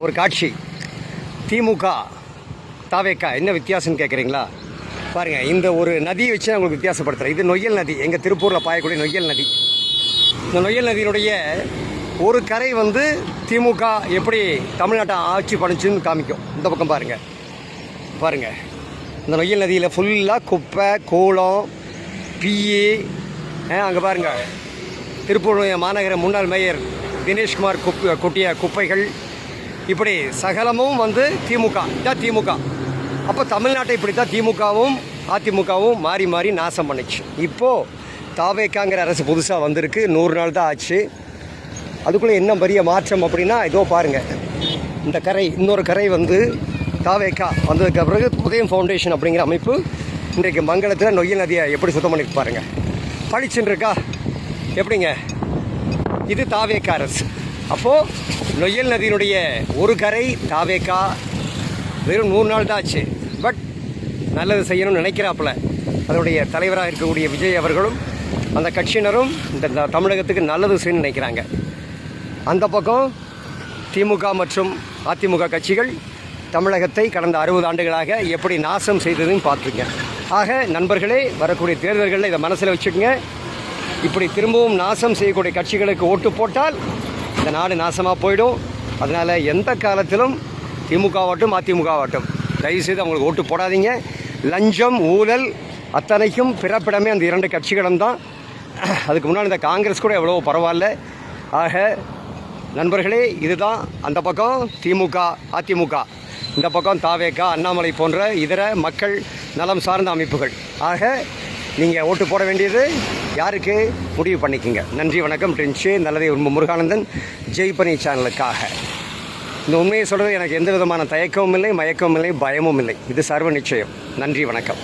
ஒரு காட்சி. திமுக தாவேக்கா என்ன வித்தியாசம்னு கேட்குறீங்களா? பாருங்கள், இந்த ஒரு நதியை வச்சு நான் உங்களுக்கு வித்தியாசப்படுத்துகிறேன். இது நொய்யல் நதி, எங்கள் திருப்பூரில் பாயக்கூடிய நொய்யல் நதி. இந்த நொய்யல் நதியினுடைய ஒரு கரை திமுக எப்படி தமிழ்நாட்டை ஆட்சி பண்ணிச்சுன்னு காமிக்கும். இந்த பக்கம் பாருங்கள், இந்த நொய்யல் நதியில் ஃபுல்லாக குப்பை கூளம் பிஏ. அங்கே பாருங்கள், திருப்பூர் மாநகர முன்னாள் மேயர் தினேஷ்குமார் கொட்டிய குப்பைகள், இப்படி சகலமும் திமுக. இதான் திமுக. அப்போ தமிழ்நாட்டை இப்படி தான் திமுகவும் அதிமுகவும் மாறி மாறி நாசம் பண்ணிச்சு. இப்போது தாவேக்காங்கிற அரசு புதுசாக வந்திருக்கு. 100 நாள் தான் ஆச்சு. அதுக்குள்ளே என்ன பெரிய மாற்றம் அப்படின்னா, இதோ பாருங்கள், இந்த கரை, இன்னொரு கரை தாவேக்கா வந்ததுக்கு பிறகு உதயம் ஃபவுண்டேஷன் அப்படிங்கிற அமைப்பு இன்றைக்கு மங்களத்தில் நொய்யல் நதியை எப்படி சுத்தம் பண்ணிட்டு பாருங்கள். பளிச்சுன்னு இருக்கா? எப்படிங்க? இது தாவேக்கா அரசு. அப்போது நொய்யல் நதியினுடைய ஒரு கரை தாவேக்கா வெறும் 100 நாள் தான் ஆச்சு. பட் நல்லது செய்யணும்னு நினைக்கிறாப்புல அதனுடைய தலைவராக இருக்கக்கூடிய விஜய் அவர்களும் அந்த கட்சியினரும் இந்த தமிழகத்துக்கு நல்லது செய்யணும்னு நினைக்கிறாங்க. அந்த பக்கம் திமுக மற்றும் அதிமுக கட்சிகள் தமிழகத்தை கடந்த 60 ஆண்டுகளாக எப்படி நாசம் செய்ததுன்னு பார்த்துருங்க. ஆக நண்பர்களே, வரக்கூடிய தேர்தல்களில் இதை மனசில் வச்சுக்கோங்க. இப்படி திரும்பவும் நாசம் செய்யக்கூடிய கட்சிகளுக்கு ஓட்டு போட்டால் இந்த நாடு நாசமாக போயிடும். அதனால் எந்த காலத்திலும் திமுகவாகட்டும் அதிமுகவாகட்டும் தயவுசெய்து அவங்களுக்கு ஓட்டு போடாதீங்க. லஞ்சம் ஊழல் அத்தனைக்கும் பிறப்பிடமே அந்த 2 கட்சிகளும் தான். அதுக்கு முன்னால் இந்த காங்கிரஸ் கூட எவ்வளோ பரவாயில்ல. ஆக நண்பர்களே, இதுதான் அந்த பக்கம் திமுக அதிமுக, இந்த பக்கம் தாவேக்கா அண்ணாமலை போன்ற இதர மக்கள் நலம் சார்ந்த அமைப்புகள். ஆக நீங்கள் ஓட்டு போட வேண்டியது யாருக்கு முடிவு பண்ணிக்கோங்க. நன்றி, வணக்கம். ட்ரின்ஷே நல்லதை முருகானந்தன் ஜெய்பனி சேனலுக்காக. இந்த உண்மையை சொல்கிறது எனக்கு எந்த விதமான தயக்கமும் இல்லை, மயக்கமும் இல்லை, பயமும் இல்லை. இது சர்வ நிச்சயம். நன்றி, வணக்கம்.